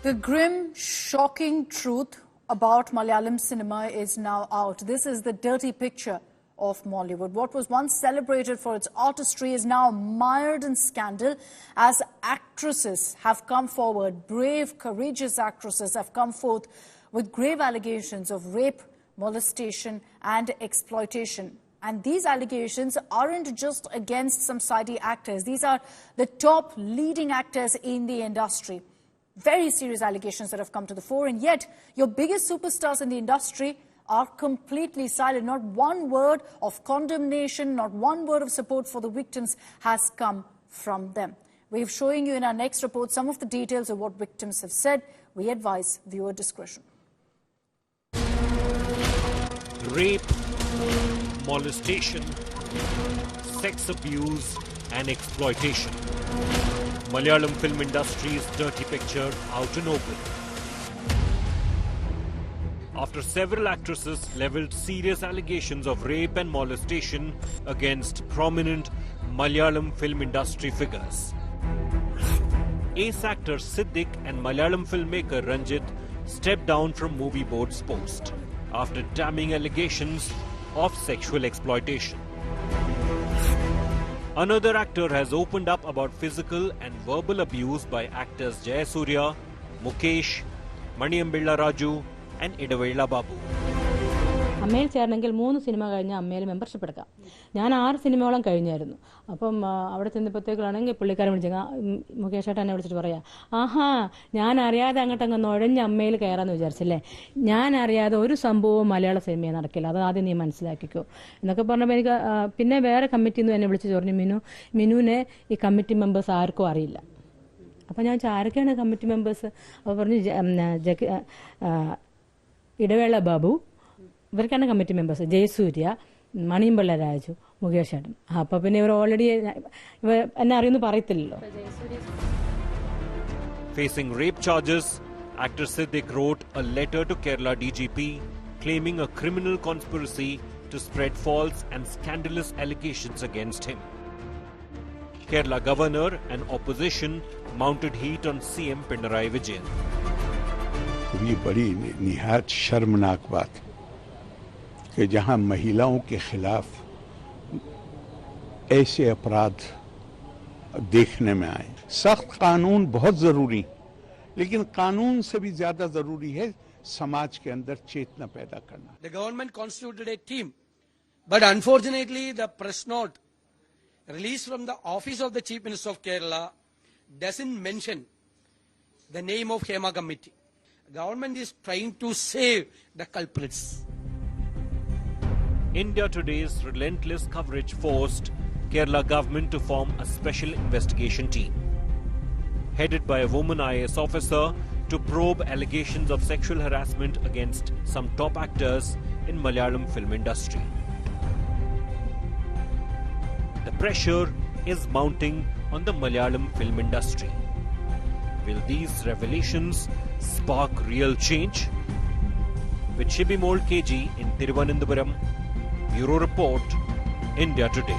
The grim, shocking truth about Malayalam cinema is now out. This is the dirty picture of Mollywood. What was once celebrated for its artistry is now mired in scandal as actresses have come forward. Brave, courageous actresses have come forth with grave allegations of rape, molestation and exploitation. And these allegations aren't just against some sidey actors. These are the top leading actors in the industry. Very serious allegations that have come to the fore, and yet your biggest superstars in the industry are completely silent. Not one word of condemnation, not one word of support for the victims has come from them. We're showing you in our next report some of the details of what victims have said. We advise viewer discretion. Rape, molestation, sex abuse and exploitation. Malayalam film industry's dirty picture out in open. After several actresses levelled serious allegations of rape and molestation against prominent Malayalam film industry figures. Ace actor Siddiq and Malayalam filmmaker Ranjit stepped down from movie board's post after damning allegations of sexual exploitation. Another actor has opened up about physical and verbal abuse by actors Jayasuriya, Mukesh, Maniyambilla Raju and Idavella Babu. അമ്മയിൽ ചേരണമെങ്കിൽ 3 cinema കഴിഞ്ഞാൽ അമ്മയിൽ membership എടുക്കാം. ഞാൻ 6 സിനിമയോളം കഴിഞ്ഞായിരുന്നു. അപ്പം അവിടെ ചെന്നപ്പോഴത്തേക്കാണെങ്കിൽ പുള്ളിക്കാരൻ വിളിച്ചാൽ മുകേഷ് ഏട്ടൻ എന്നെ വിളിച്ചിട്ട് പറയാം, ആഹാ ഞാൻ അറിയാതെ അങ്ങോട്ടങ്ങ് നുഴഞ്ഞ് അമ്മയിൽ കയറാമെന്ന് വിചാരിച്ചല്ലേ, ഞാൻ അറിയാതെ ഒരു സംഭവവും മലയാള സിനിമയിൽ നടക്കില്ല, അത് ആദ്യം നീ മനസ്സിലാക്കിക്കോ എന്നൊക്കെ പറഞ്ഞപ്പോൾ എനിക്ക് പിന്നെ വേറെ കമ്മിറ്റിയിൽ നിന്ന് എന്നെ വിളിച്ച് പറഞ്ഞു, മിനുവിനെ ഈ കമ്മിറ്റി മെമ്പേഴ്സ് ആർക്കും അറിയില്ല. അപ്പോൾ ഞാൻ ആരൊക്കെയാണ് കമ്മിറ്റി മെമ്പേഴ്സ്? അപ്പോൾ പറഞ്ഞു ഇടവേള ബാബു, ഇവർക്കാണ് കമ്മിറ്റി മെമ്പേഴ്സ്, ജയസൂര്യ, മണിയമ്പള്ള രാജു, മുകേഷ് ഏട്ടൻ. അപ്പോൾ പിന്നെ ഇവർ ഓൾറെഡി എന്നെ അറിയുന്നു പറയത്തില്ലല്ലോ. Facing rape charges, actor Siddiq wrote a letter to Kerala DGP claiming a criminal conspiracy to spread false and scandalous allegations against him. Kerala governor and opposition mounted heat on CM Pinarayi Vijayan. ये बड़ी निहायत शर्मनाक बात कि जहां महिलाओं के खिलाफ ऐसे अपराध देखने में आए. सख्त कानून बहुत जरूरी, लेकिन कानून से भी ज्यादा जरूरी है समाज के अंदर चेतना पैदा करना. The government constituted a team, but unfortunately the press note released from the office of the Chief Minister of Kerala doesn't mention the name of Hema Committee. The government is trying to save the culprits. India Today's relentless coverage forced Kerala government to form a special investigation team, headed by a woman IAS officer, to probe allegations of sexual harassment against some top actors in Malayalam film industry. The pressure is mounting on the Malayalam film industry. Will these revelations spark real change? With Shibimol KG in Thiruvananthapuram, Bureau Report, India Today.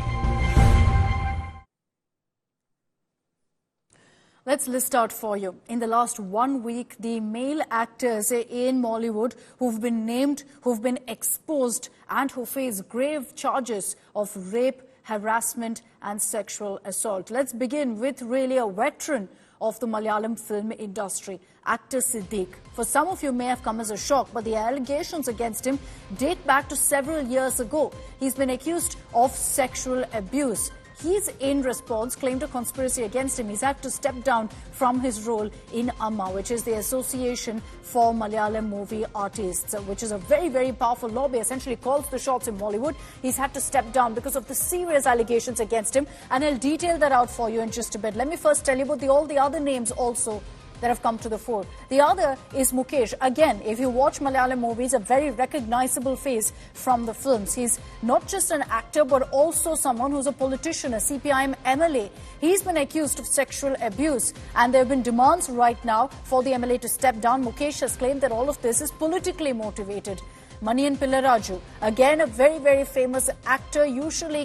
Let's list out for you. In the last 1 week, the male actors in Mollywood who've been named, who've been exposed and who face grave charges of rape, harassment and sexual assault. Let's begin with really a veteran of the Malayalam film industry, actor Siddiq. For some of you may have come as a shock, but the allegations against him date back to several years ago. He's been accused of sexual abuse. He's, in response, claimed a conspiracy against him. He's had to step down from his role in AMMA, which is the Association for Malayalam Movie Artists, which is a very, very powerful lobby, essentially calls the shots in Bollywood. He's had to step down because of the serious allegations against him, and I'll detail that out for you in just a bit. Let me first tell you about all the other names also that have come to the fore. The other is Mukesh. Again, if you watch Malayalam movies, a very recognizable face from the films. He's not just an actor, but also someone who's a politician, a CPIM MLA. He's been accused of sexual abuse, and there have been demands right now for the MLA to step down. Mukesh has claimed that all of this is politically motivated. Manian Pillaraju, again a very, very famous actor, usually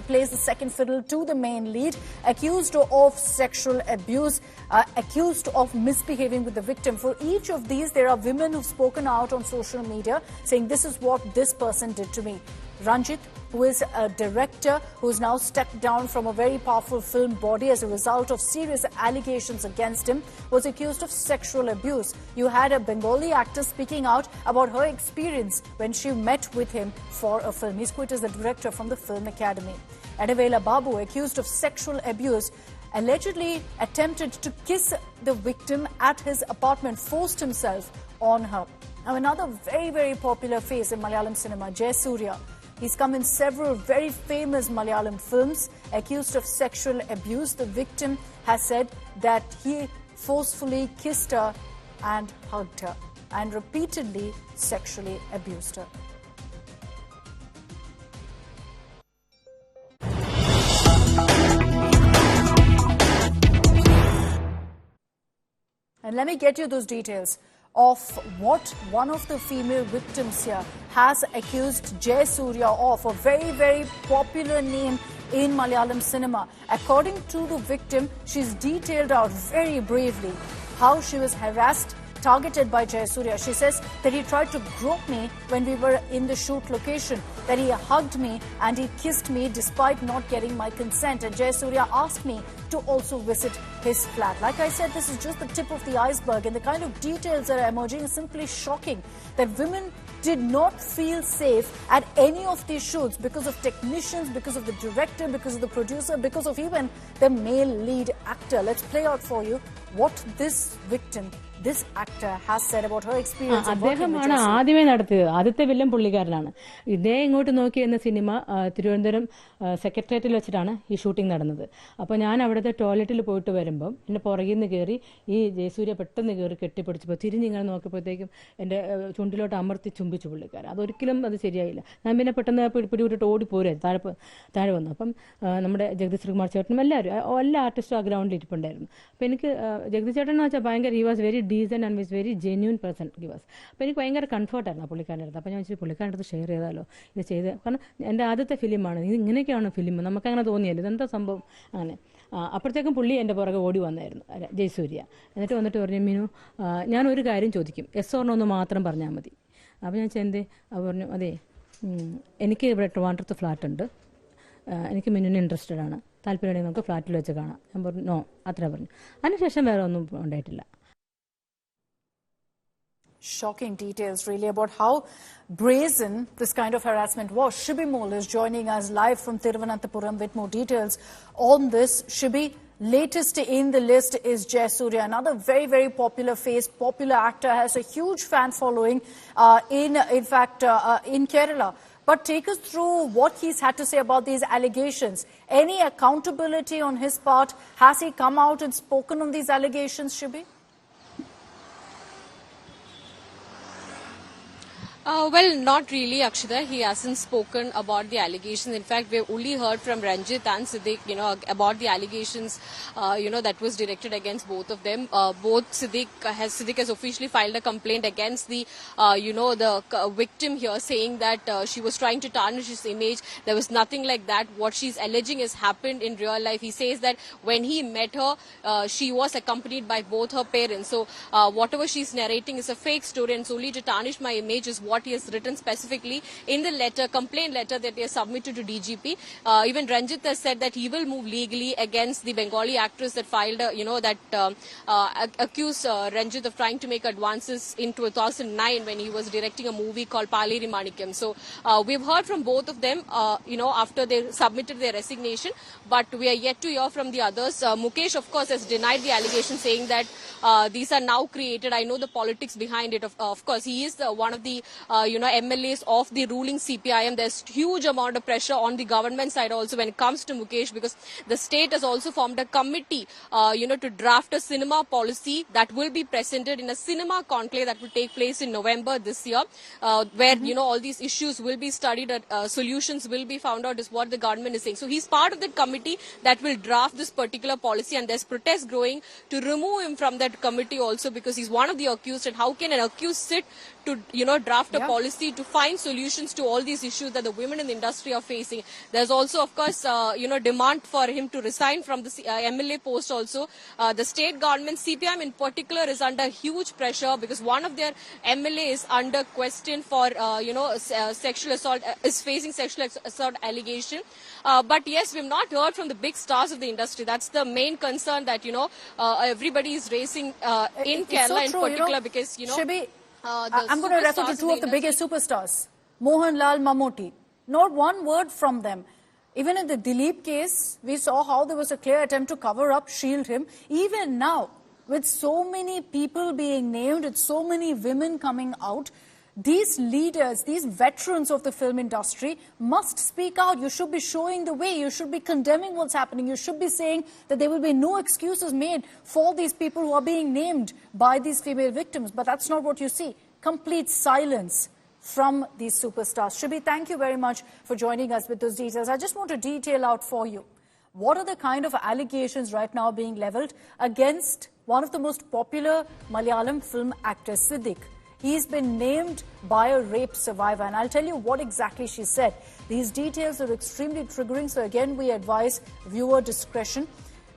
plays the second fiddle to the main lead, accused of sexual abuse, accused of misbehaving with the victim. For each of these, there are women who've spoken out on social media saying this is what this person did to me. Ranjit, who is a director who's now stepped down from a very powerful film body as a result of serious allegations against him, was accused of sexual abuse. You had a Bengali actor speaking out about her experience when she met with him for a film. He's quit as the director from the Film Academy. Adevela Babu, accused of sexual abuse, allegedly attempted to kiss the victim at his apartment, forced himself on her. Now, another very, very popular face in Malayalam cinema, Jay Surya. He's come in several very famous Malayalam films, accused of sexual abuse. The victim has said that he forcefully kissed her and hugged her and repeatedly sexually abused her. And let me get you those details of what one of the female victims here has accused Jay Surya of, a very, very popular name in Malayalam cinema. According to the victim, she's detailed out very bravely how she was harassed, targeted by Jay Surya. She says that he tried to grope me when we were in the shoot location, that he hugged me and he kissed me despite not getting my consent. And Jay Surya asked me to also visit his flat. Like I said, this is just the tip of the iceberg, and the kind of details that are emerging is simply shocking. That women did not feel safe at any of these shoots because of technicians, because of the director, because of the producer, because of even the male lead actor. Let's play out for you what this victim, this actor, has said about her experience of working with Jesse. ആദ്യമേ നടത്തിയത് ആദ്യത്തെ villain പുള്ളിക്കാരനാണ്. ഇതേ ഇങ്ങോട്ട് നോക്കി എന്ന cinema Thiruvananthapuram സെക്രട്ടേറിയറ്റിൽ വെച്ചിട്ടാണ് ഈ ഷൂട്ടിംഗ് നടന്നത്. അപ്പോൾ ഞാൻ അവിടുത്തെ ടോയ്ലറ്റിൽ പോയിട്ട് വരുമ്പം എൻ്റെ പുറകിൽ നിന്ന് കയറി ഈ ജയസൂര്യ പെട്ടെന്ന് കയറി കെട്ടിപ്പിടിച്ചപ്പോൾ തിരിഞ്ഞിങ്ങനെ നോക്കിയപ്പോഴത്തേക്കും എൻ്റെ ചുണ്ടിലോട്ട് അമർത്തി ചുംബിച്ചു പുള്ളിക്കാരൻ. അതൊരിക്കലും അത് ശരിയായില്ല. ഞാൻ പിന്നെ പെട്ടെന്ന് പിടിവിട്ടിട്ട് ഓടിപ്പോരുക താഴെ വന്നു. അപ്പം നമ്മുടെ ജഗദീഷ് ശ്രീകുമാർ ചേട്ടനും എല്ലാവരും എല്ലാ ആർട്ടിസ്റ്റും ആ ഗ്രൗണ്ടിൽ ഇരിപ്പുണ്ടായിരുന്നു. അപ്പോൾ എനിക്ക് ജഗദീഷ് ചേട്ടൻ എന്ന് വെച്ചാൽ ഭയങ്കര he was very decent and was very genuine person he was. അപ്പോൾ എനിക്ക് ഭയങ്കര കംഫർട്ടായിരുന്നു ആ പുള്ളിക്കാരൻ്റെ അടുത്ത്. അപ്പോൾ ഞാൻ വെച്ചാൽ പുള്ളിക്കാരൻ്റെ അടുത്ത് ഷെയർ ചെയ്താലോ ഇത് ചെയ്ത്, കാരണം എൻ്റെ ആദ്യത്തെ ഫിലിമാണ് ഇത്, ഇങ്ങനെയൊക്കെയാണ് ഫിലിം, നമുക്കങ്ങനെ തോന്നിയല്ലോ ഇതെന്താ സംഭവം അങ്ങനെ. അപ്പോഴത്തേക്കും പുള്ളി എൻ്റെ പുറകെ ഓടി വന്നായിരുന്നു ജയസൂര്യ. എന്നിട്ട് വന്നിട്ട് പറഞ്ഞു, മീനു ഞാനൊരു കാര്യം ചോദിക്കും, എസ് ഓർ നോ എന്ന് മാത്രം പറഞ്ഞാൽ മതി. അപ്പോൾ ഞാൻ ചെന്തേ അപ്പോൾ പറഞ്ഞു, അതെ എനിക്ക് ഇവിടെ ട്രിവാൻഡ്രത്ത് ഫ്ലാറ്റ് ഉണ്ട്, എനിക്ക് മിനുവിന് ഇൻട്രസ്റ്റഡ് ആണ്, താല്പര്യമുണ്ടെങ്കിൽ നമുക്ക് ഫ്ലാറ്റിൽ വെച്ച് കാണാം. ഞാൻ പറഞ്ഞു നോ, അത്ര പറഞ്ഞു. അതിനുശേഷം വേറെ ഒന്നും ഉണ്ടായിട്ടില്ല. Shocking details really about how brazen this kind of harassment was. Shibi Mol is joining us live from Thiruvananthapuram with more details on this. Shibi, latest in the list is Jay Surya, another very, very popular face, popular actor, has a huge fan following in Kerala. But take us through what he's had to say about these allegations. Any accountability on his part? Has he come out and spoken on these allegations, Shibi? Well, not really, Akshita. He hasn't spoken about the allegations. In fact, we've only heard from Ranjit and Siddiq, about the allegations, that was directed against both of them. Siddiq has officially filed a complaint against the victim here, saying that she was trying to tarnish his image. There was nothing like that. What she's alleging has happened in real life. He says that when he met her, she was accompanied by both her parents. So whatever she's narrating is a fake story, and solely to tarnish my image is what he has written specifically in the complaint letter that he has submitted to DGP. Even Ranjit has said that he will move legally against the Bengali actress that filed, accused Ranjit of trying to make advances in 2009 when he was directing a movie called Paleri Manikyam. So we've heard from both of them, after they submitted their resignation, but we are yet to hear from the others. Mukesh, of course, has denied the allegation, saying that these are now created. I know the politics behind it. Of course, he is one of the MLAs of the ruling CPIM. There's huge amount of pressure on the government side also when it comes to Mukesh, because the state has also formed a committee, to draft a cinema policy that will be presented in a cinema conclave that will take place in November this year, where, all these issues will be studied, solutions will be found out, is what the government is saying. So he's part of that committee that will draft this particular policy, and there's protests growing to remove him from that committee also, because he's one of the accused. And how can an accused sit to, draft a policy to find solutions to all these issues that the women in the industry are facing. There's also, of course, demand for him to resign from the MLA post also. The state government, CPM in particular, is under huge pressure because one of their MLA is under question for, sexual assault, is facing sexual assault allegation. But yes, we've not heard from the big stars of the industry. That's the main concern that, everybody is raising in Kerala in particular because, Shibi, I'm going to refer to two of the biggest superstars, Mohanlal, Mammootty. Not one word from them. Even in the Dileep case, we saw how there was a clear attempt to cover up, shield him. Even now, with so many people being named, with so many women coming out, these leaders, these veterans of the film industry must speak out. You should be showing the way. You should be condemning what's happening. You should be saying that there will be no excuses made for these people who are being named by these female victims. But that's not what you see. Complete silence from these superstars. Shibi, thank you very much for joining us with those details. I just want to detail out for you what are the kind of allegations right now being leveled against one of the most popular Malayalam film actors, Siddiq. He's been named by a rape survivor, and I'll tell you what exactly she said. These details are extremely triggering, so again, we advise viewer discretion.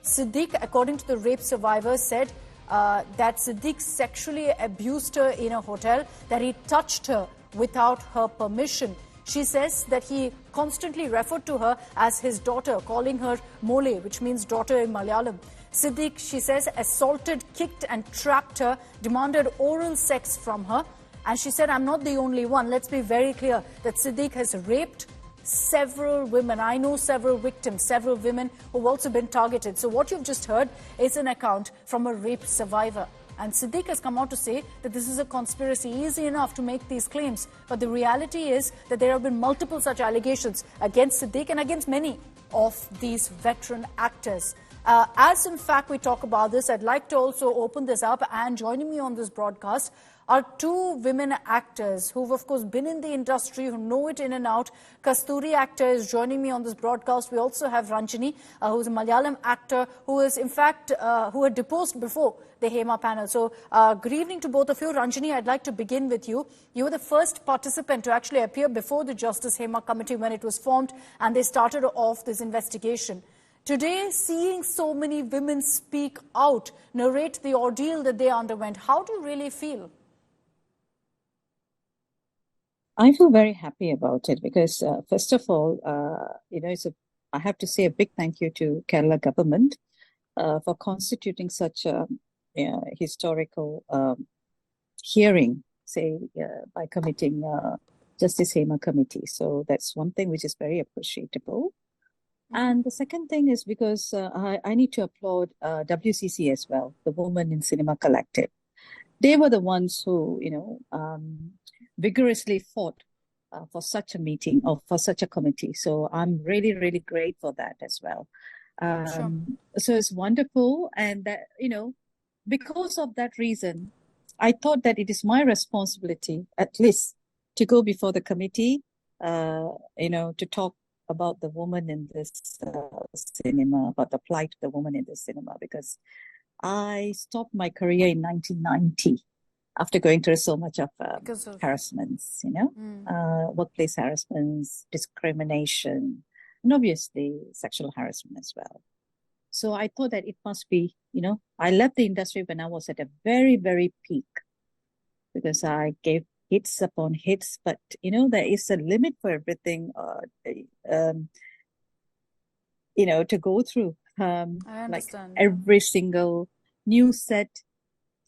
Siddiq, according to the rape survivor, said that Siddiq sexually abused her in a hotel, that he touched her without her permission. She says that he constantly referred to her as his daughter, calling her Mole, which means daughter in Malayalam. Siddiq, she says, assaulted, kicked and trapped her, demanded oral sex from her. And she said, I'm not the only one. Let's be very clear that Siddiq has raped several women. I know several victims, several women who've also been targeted. So what you've just heard is an account from a rape survivor. And Siddiq has come out to say that this is a conspiracy. Easy enough to make these claims. But the reality is that there have been multiple such allegations against Siddiq and against many of these veteran actors. As in fact we talk about this, I'd like to also open this up, and joining me on this broadcast are two women actors who've of course been in the industry, who know it in and out. Kasturi actor is joining me on this broadcast. We also have Ranini, who's a Malayalam actor who is in fact, who had deposed before the Hema panel. So good evening to both of you. Ranini, I'd like to begin with you. You were the first participant to actually appear before the Justice Hema Committee when it was formed and they started off this investigation. Today, seeing so many women speak out, narrate the ordeal that they underwent, how do you really feel? I feel very happy about it because, first of all, I have to say a big thank you to Kerala government for constituting such a historical hearing, by committing Justice Hema Committee. So that's one thing which is very appreciable. And the second thing is because I need to applaud WCC as well, the Women in Cinema Collective. They were the ones who, vigorously fought for such a meeting or for such a committee. So I'm really, really great for that as well. Sure. So it's wonderful. And that, because of that reason, I thought that it is my responsibility, at least, to go before the committee, to talk about the woman in this cinema, about the plight of the woman in this cinema, because I stopped my career in 1990 after going through so much of harassments, workplace harassments, discrimination, and obviously sexual harassment as well. So I thought that it must be, I left the industry when I was at a very, very peak because I gave hits upon hits, but there is a limit for everything, to go through. I understand. Like every single new set,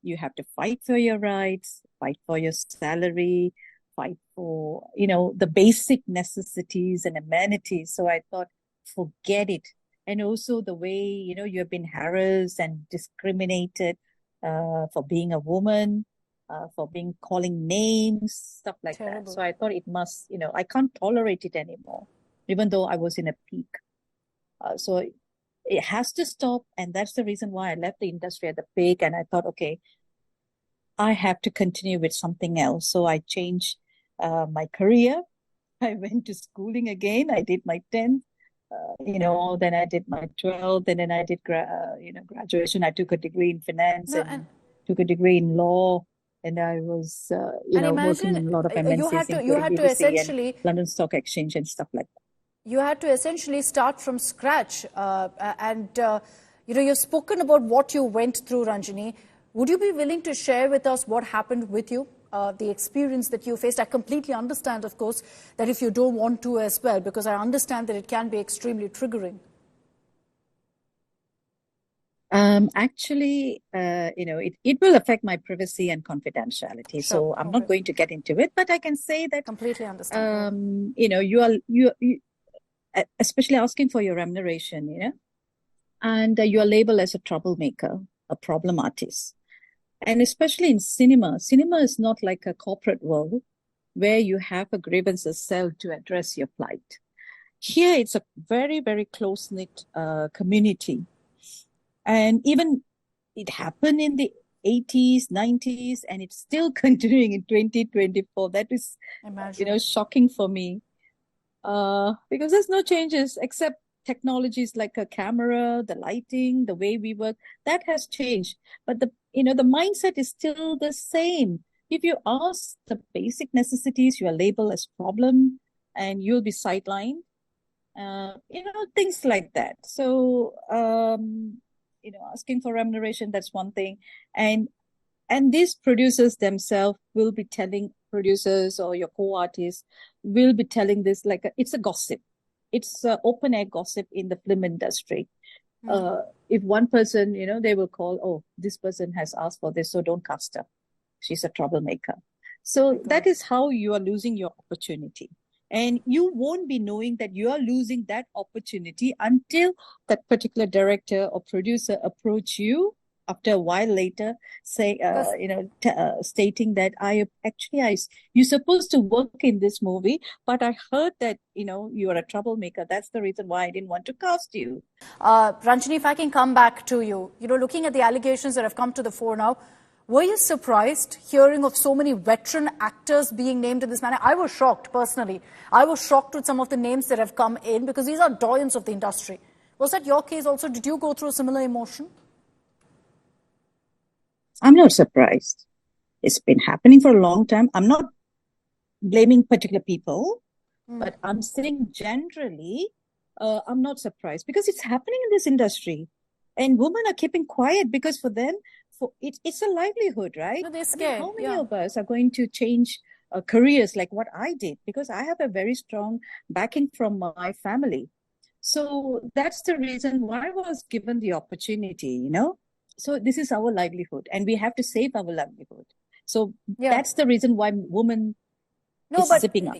you have to fight for your rights, fight for your salary, fight for, the basic necessities and amenities. So I thought, forget it. And also the way, you have been harassed and discriminated for being a woman, for being calling names, stuff like Terrible. that. So I thought it must, I can't tolerate it anymore, even though I was in a peak. So it has to stop. And that's the reason why I left the industry at the peak. And I thought, okay, I have to continue with something else. So I changed my career. I went to schooling again. I did my 10th, then I did my 12th, and then I did, graduation. I took a degree in finance and took a degree in law. and I was, And working in a lot of imagine MNCs, you including had to BBC and essentially London Stock Exchange and stuff like that. you had to essentially start from scratch. You've spoken about what you went through, Ranjini. Would you be willing to share with us what happened with you, the experience that you faced? I completely understand, of course, that if you don't want to as well, because I understand that it can be extremely triggering. Actually, it will affect my privacy and confidentiality. Sure. So I'm not going to get into it, but I can say that Completely understand. you especially asking for your remuneration, and you are labeled as a troublemaker, a problem artist. And especially in cinema is not like a corporate world where you have a grievances cell to address your plight. Here, it's a very, very close-knit community. And even it happened in the 80s, 90s, and it's still continuing in 2024. That is, shocking for me. Because there's no changes except technologies like a camera, the lighting, the way we work, that has changed. But the mindset is still the same. If you ask the basic necessities, you are labeled as problem and you'll be sidelined. Things like that. So, asking for remuneration, that's one thing. And these producers themselves will be telling producers or your co-artists will be telling this like it's a gossip. It's open air gossip in the film industry. If one person, they will call, oh, this person has asked for this, so don't cast her. She's a troublemaker. So that is how you are losing your opportunity. And you won't be knowing that you are losing that opportunity until that particular director or producer approach you after a while later, say, stating that you're supposed to work in this movie, but I heard that, you are a troublemaker. That's the reason why I didn't want to cast you. Ranjini, if I can come back to you, looking at the allegations that have come to the fore now, were you surprised hearing of so many veteran actors being named in this manner? I was shocked, personally. I was shocked with some of the names that have come in because these are doyens of the industry. Was that your case also? Did you go through a similar emotion? I'm not surprised. It's been happening for a long time. I'm not blaming particular people, but I'm saying generally, I'm not surprised because it's happening in this industry. And women are keeping quiet because for them, it's a livelihood, right? No, they're scared. How many of us are going to change careers like what I did? Because I have a very strong backing from my family. So that's the reason why I was given the opportunity, So this is our livelihood and we have to save our livelihood. So that's the reason why women is zipping up.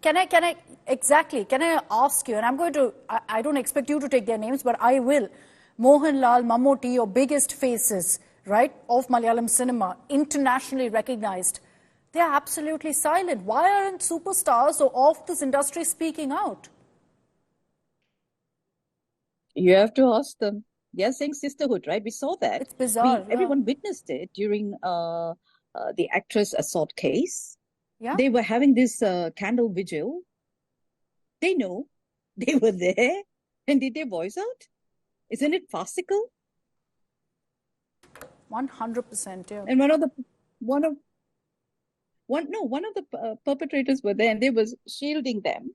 Can I ask you, and I'm going to, I don't expect you to take their names, but I will. Mohanlal, Mammootty, your biggest faces, right, of Malayalam cinema, internationally recognized. They are absolutely silent. Why aren't superstars or of this industry speaking out? You have to ask them. They're saying sisterhood, right? We saw that. It's bizarre. Everyone witnessed it during the actress assault case. Yeah. They were having this candle vigil. They know. They were there. And did they voice out? Isn't it farcical? 100%, yeah. And one of the perpetrators were there and they was shielding them.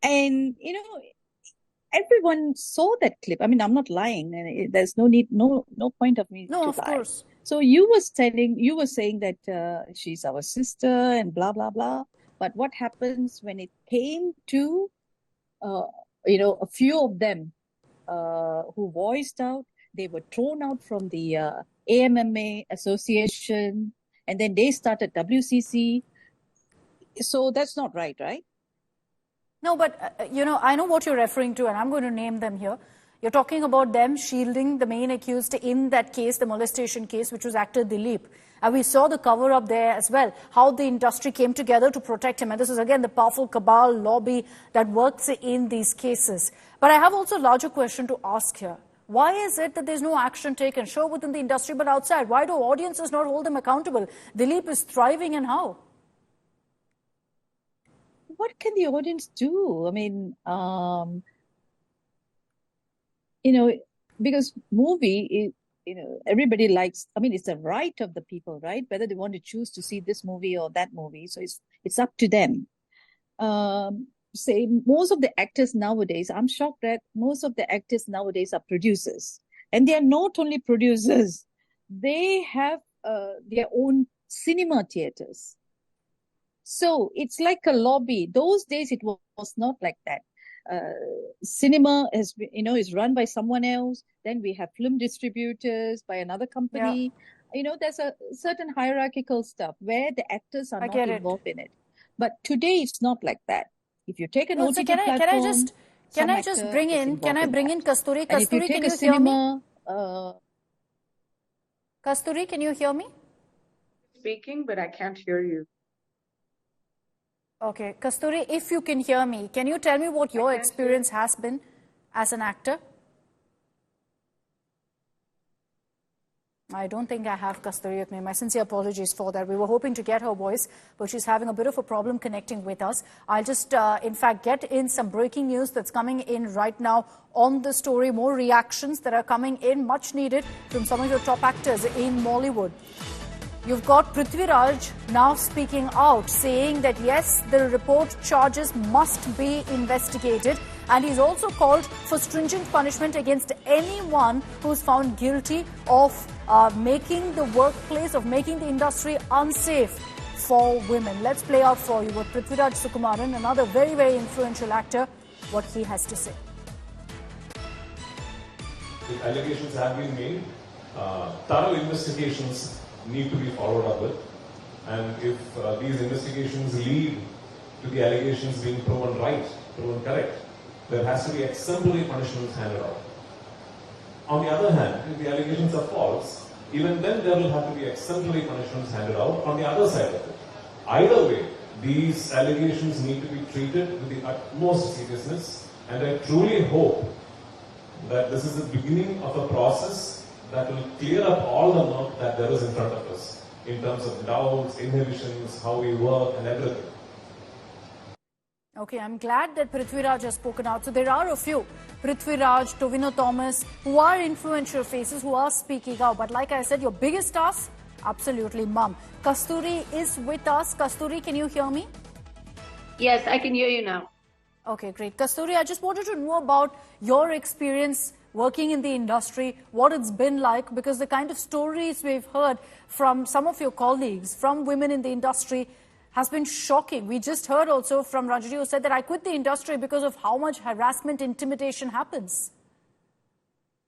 And, everyone saw that clip. I mean, I'm not lying. There's no point of me to lie. No, of course. So you were saying that she's our sister and blah, blah, blah. But what happens when it came to, a few of them who voiced out, they were thrown out from the AMMA association and then they started WCC. So that's not right, right? No, but, I know what you're referring to, and I'm going to name them here. You're talking about them shielding the main accused in that case, the molestation case, which was actor Dileep. And we saw the cover-up there as well, how the industry came together to protect him. And this is, again, the powerful cabal lobby that works in these cases. But I have also a larger question to ask here. Why is it that there's no action taken, sure, within the industry, but outside? Why do audiences not hold them accountable? Dileep is thriving, and how? What can the audience do? I mean, because movie everybody likes, I mean, it's a right of the people, right? Whether they want to choose to see this movie or that movie. So it's up to them. Say most of the actors nowadays, I'm shocked that most of the actors nowadays are producers. And they are not only producers, they have their own cinema theaters. So it's like a lobby. Those days it was not like that. Cinema is run by someone else. Then we have film distributors by another company. Yeah. There's a certain hierarchical stuff where the actors are not involved in it. But today it's not like that. If you take an OTT platform, can I just bring in Kasturi? And if you take a cinema, Kasturi, can you hear me? Speaking, but I can't hear you. Okay, Kasturi, if you can hear me, can you tell me what your experience has been as an actor? I don't think I have Kasturi with me. My sincere apologies for that. We were hoping to get her voice, but she's having a bit of a problem connecting with us. I'll just, in fact, get in some breaking news that's coming in right now on the story. More reactions that are coming in, much needed, from some of your top actors in Mollywood. You've got Prithviraj now speaking out, saying that yes, the report charges must be investigated. And he's also called for stringent punishment against anyone who's found guilty of making the workplace, of making the industry unsafe for women. Let's play out for you with Praj Sukumaran, another very, very influential actor, what he has to say. If allegations have been made, thorough investigations need to be followed up with. And if these investigations lead to the allegations being proven right, proven correct, there has to be exemplary punishments handed out. On the other hand, if the allegations are false, even then there will have to be exemplary punishments handed out on the other side of it. Either way, these allegations need to be treated with the utmost seriousness, and I truly hope that this is the beginning of a process that will clear up all the murk that there is in front of us, in terms of doubts, inhibitions, how we work and everything. Okay, I'm glad that Prithviraj has spoken out. So there are a few, Prithviraj, Tovino Thomas, who are influential faces, who are speaking out. But like I said, your biggest task, absolutely mum. Kasturi is with us. Kasturi, can you hear me? Yes, I can hear you now. Okay, great. Kasturi, I just wanted to know about your experience working in the industry, what it's been like, because the kind of stories we've heard from some of your colleagues, from women in the industry, has been shocking. We just heard also from Ranini, who said that I quit the industry because of how much harassment, intimidation happens.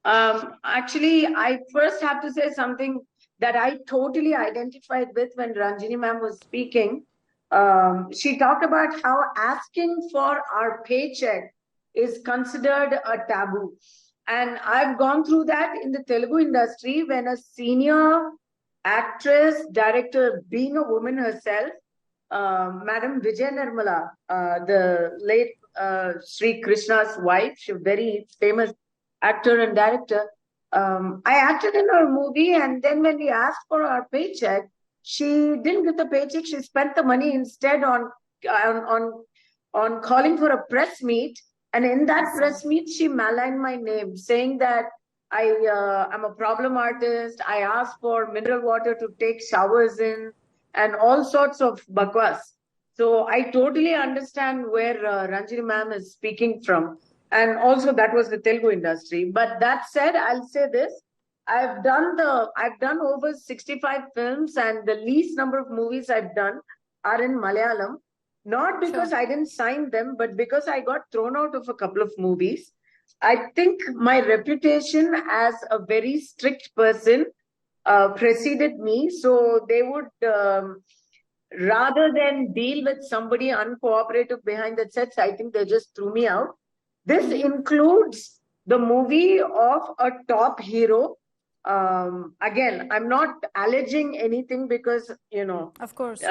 Actually, I first have to say something that I totally identified with when Ranini ma'am was speaking. She talked about how asking for our paycheck is considered a taboo. And I've gone through that in the Telugu industry when a senior actress, director, being a woman herself, Madam Vijay Nirmala, the late Sri Krishna's wife, she's a very famous actor and director. I acted in her movie, and then when we asked for our paycheck, she didn't get the paycheck. She spent the money instead on calling for a press meet, and in that press meet, she maligned my name, saying that I'm a problem artist. I asked for mineral water to take showers in, and all sorts of bakwas. So I totally understand where Ranini ma'am is speaking from. And also that was the Telugu industry. But that said, I'll say this. I've done over 65 films, and the least number of movies I've done are in Malayalam. Not because I didn't sign them, but because I got thrown out of a couple of movies. I think my reputation as a very strict person preceded me, so they would rather than deal with somebody uncooperative behind the sets, I think they just threw me out. This includes the movie of a top hero. Again, I'm not alleging anything because, of course,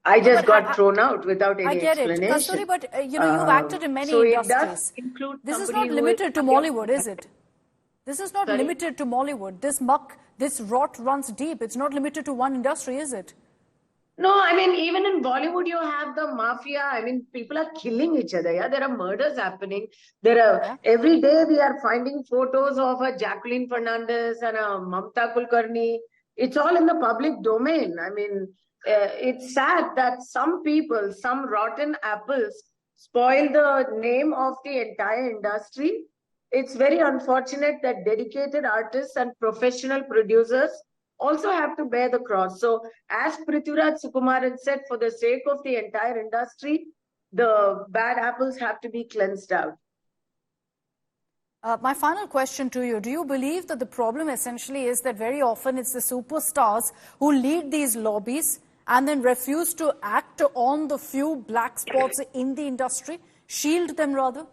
I just got thrown out without any explanation. I get it, Kasturi, but you've acted in many industries. This is not limited to Mollywood, is it? This is not limited to Mollywood. This rot runs deep. It's not limited to one industry, is it? No, I mean, even in Bollywood, you have the mafia. I mean, people are killing each other. Yeah, there are murders happening. Every day we are finding photos of a Jacqueline Fernandez and a Mamta Kulkarni. It's all in the public domain. I mean, it's sad that some people, some rotten apples, spoil the name of the entire industry. It's very unfortunate that dedicated artists and professional producers also have to bear the cross. So as Praj Sukumaran said, for the sake of the entire industry, the bad apples have to be cleansed out. My final question to you, do you believe that the problem essentially is that very often it's the superstars who lead these lobbies and then refuse to act on the few black spots in the industry, shield them rather?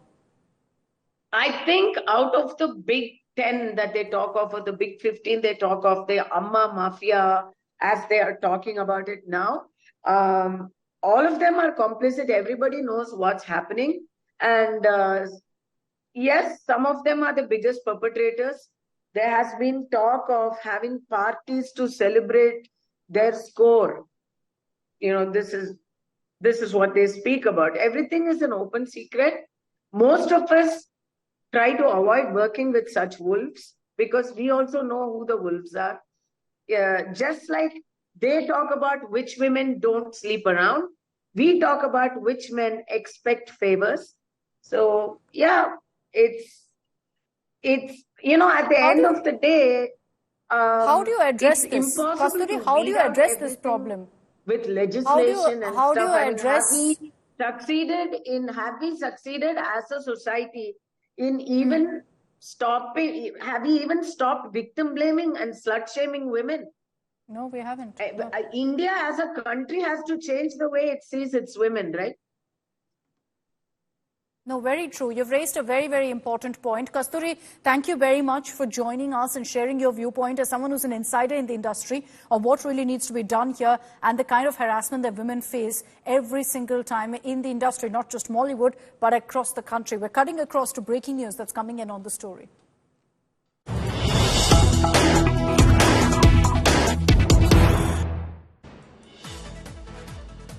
I think out of the big 10 that they talk of, or the big 15 they talk of, the Amma Mafia, as they are talking about it now, all of them are complicit. Everybody knows what's happening. And yes, some of them are the biggest perpetrators. There has been talk of having parties to celebrate their score. You know, this is what they speak about. Everything is an open secret. Most of us try to avoid working with such wolves because we also know who the wolves are. Just like they talk about which women don't sleep around, we talk about which men expect favors. So yeah, it's you know, at the end of the day, how do you address this? Kasturi, how do you address this problem? With legislation and stuff. How do you address? Have we succeeded as a society in even stopping? Have we even stopped victim blaming and slut shaming women? No, we haven't. No. India as a country has to change the way it sees its women, right? No, very true. You've raised a very, very important point. Kasturi, thank you very much for joining us and sharing your viewpoint as someone who's an insider in the industry on what really needs to be done here and the kind of harassment that women face every single time in the industry, not just Mollywood, but across the country. We're cutting across to breaking news that's coming in on the story.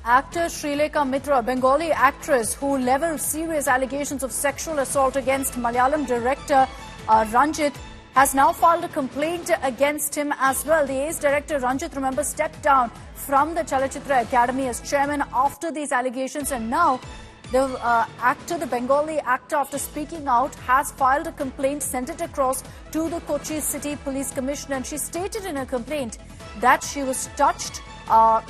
Actor Srilekha Mitra, Bengali actress who levelled serious allegations of sexual assault against Malayalam director Ranjit, has now filed a complaint against him as well. The ace director Ranjit, remember, stepped down from the Chalachitra Academy as chairman after these allegations, and now the Bengali actor, after speaking out, has filed a complaint, sent it across to the Kochi City Police Commissioner, and she stated in her complaint that she was touched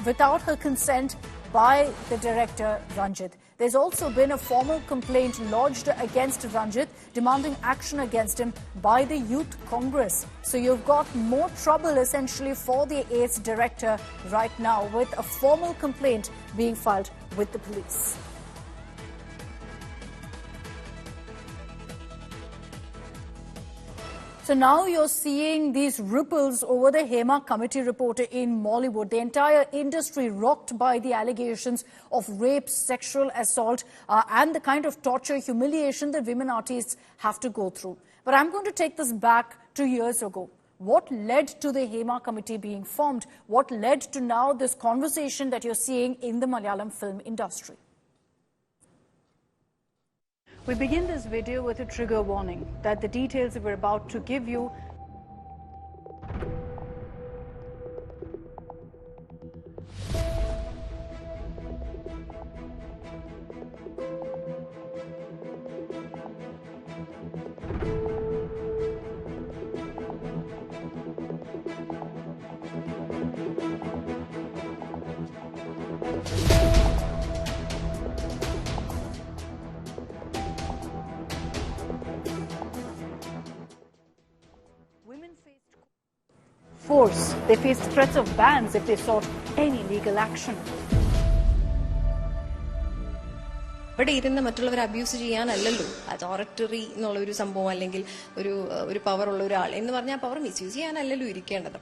without her consent by the director Ranjit. There's also been a formal complaint lodged against Ranjit, demanding action against him by the Youth Congress. So you've got more trouble essentially for the ace director right now, with a formal complaint being filed with the police. So now you're seeing these ripples over the Hema Committee report in Mollywood. The entire industry rocked by the allegations of rape, sexual assault, and the kind of torture, humiliation that women artists have to go through. But I'm going to take this back 2 years ago. What led to the Hema Committee being formed? What led to now this conversation that you're seeing in the Malayalam film industry? We begin this video with a trigger warning that the details we're about to give you force. They faced threats of bans if they sought any legal action. ഇവിടെ ഇരുന്ന് മറ്റുള്ളവരെ abuse ചെയ്യാനല്ലല്ലോ അതോറിറ്ററി എന്നുള്ള ഒരു സംഭവം, അല്ലെങ്കിൽ ഒരു power ഉള്ള ഒരാൾ എന്ന് പറഞ്ഞാൽ പവർ മിസ്യൂസ് ചെയ്യാനല്ലല്ലോ ഇരിക്കേണ്ടത്.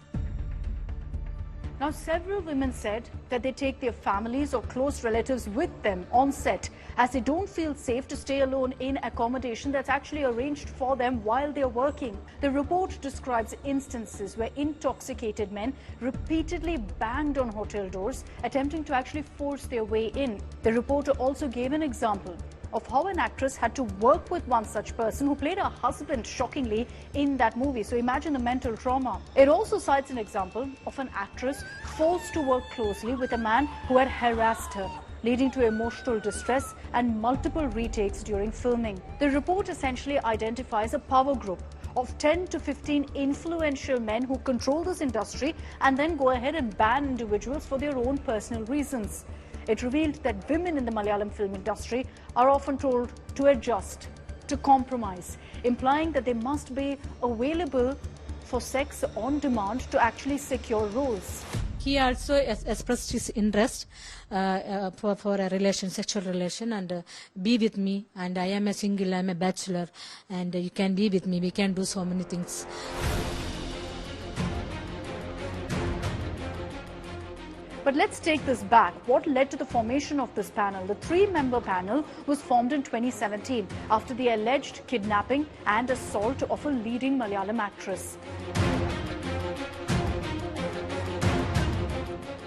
Now, several women said that they take their families or close relatives with them on set as they don't feel safe to stay alone in accommodation that's actually arranged for them while they're working. The report describes instances where intoxicated men repeatedly banged on hotel doors, attempting to actually force their way in. The reporter also gave an example of how an actress had to work with one such person who played her husband, shockingly, in that movie. So imagine the mental trauma. It also cites an example of an actress forced to work closely with a man who had harassed her, leading to emotional distress and multiple retakes during filming. The report essentially identifies a power group of 10 to 15 influential men who control this industry and then go ahead and ban individuals for their own personal reasons. It revealed that women in the Malayalam film industry are often told to adjust, to compromise, implying that they must be available for sex on demand to actually secure roles. He also expressed his interest for a relation, sexual relation, and be with me. And I am a single, I am a bachelor, and you can be with me. We can do so many things. But let's take this back. What led to the formation of this panel? The three-member panel was formed in 2017 after the alleged kidnapping and assault of a leading Malayalam actress.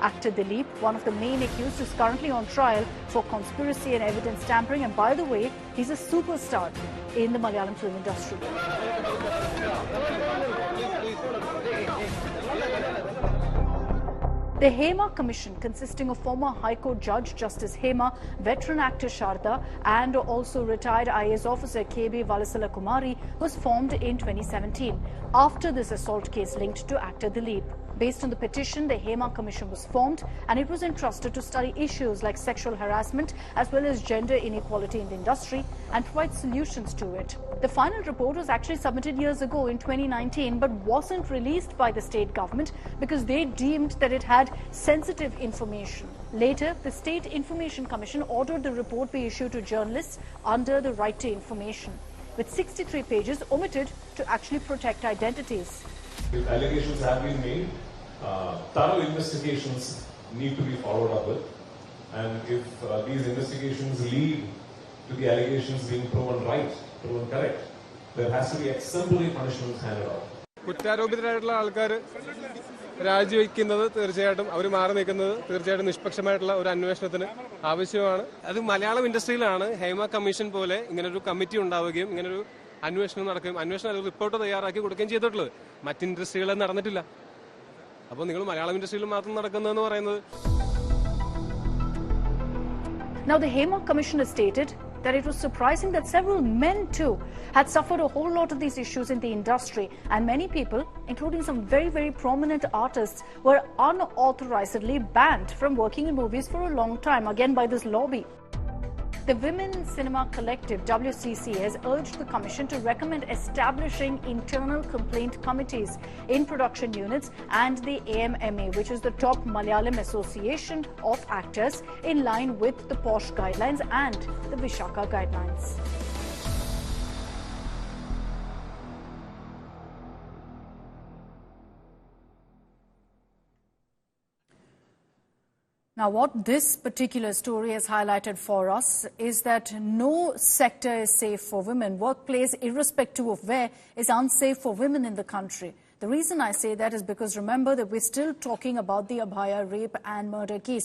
Actor Dileep, one of the main accused, is currently on trial for conspiracy and evidence tampering. And by the way, he's a superstar in the Malayalam film industry. The Hema Commission, consisting of former High Court Judge Justice Hema, veteran actor Sharda, and also retired IAS officer KB Sukumaran, was formed in 2017 after this assault case linked to actor Dileep. Based on the petition, the Hema Commission was formed and it was entrusted to study issues like sexual harassment as well as gender inequality in the industry and provide solutions to it. The final report was actually submitted years ago in 2019 but wasn't released by the state government because they deemed that it had sensitive information. Later, the State Information Commission ordered the report be issued to journalists under the right to information, with 63 pages omitted to actually protect identities. If allegations have been made, thorough investigations need to be followed up with, and if these investigations lead to the allegations being proven right, proven correct, there has to be exemplary punishments handed out. കുറ്റാരോപിതരായിട്ടുള്ള ആൾക്കാർ രാജിവെക്കുന്നത് തീർച്ചയായിട്ടും അവർ മാറി നിൽക്കുന്നത് തീർച്ചയായിട്ടും നിഷ്പക്ഷമായിട്ടുള്ള ഒരു അന്വേഷണത്തിന് ആവശ്യമാണ്. അത് Malayalam ഇൻഡസ്ട്രിയിലാണ് Hema commission പോലെ ഇങ്ങനൊരു കമ്മിറ്റി ഉണ്ടാവുകയും ഇങ്ങനൊരു അന്വേഷണം നടക്കുകയും അന്വേഷണം റിപ്പോർട്ട് തയ്യാറാക്കി കൊടുക്കുകയും ചെയ്തിട്ടുള്ളത്. മറ്റ് ഇൻഡസ്ട്രികളിൽ നടന്നിട്ടില്ല. അപ്പോൾ നിങ്ങൾ മലയാളം ഇൻഡസ്ട്രിയിൽ മാത്രം നടക്കുന്നതെന്ന് പറയുന്നത്. Now the Hema Commission has stated that it was surprising that several men too had suffered a whole lot of these issues in the industry, and many people, including some very, very prominent artists, were unauthorizedly banned from working in movies for a long time, again by this lobby. The Women Cinema Collective, WCC, has urged the Commission to recommend establishing internal complaint committees in production units and the AMMA, which is the top Malayalam association of actors, in line with the POSH guidelines and the Vishaka guidelines. Now, what this particular story has highlighted for us is that no sector is safe for women. Workplace, irrespective of where, is unsafe for women in the country. The reason I say that is because remember that we're still talking about the Abhaya rape and murder case.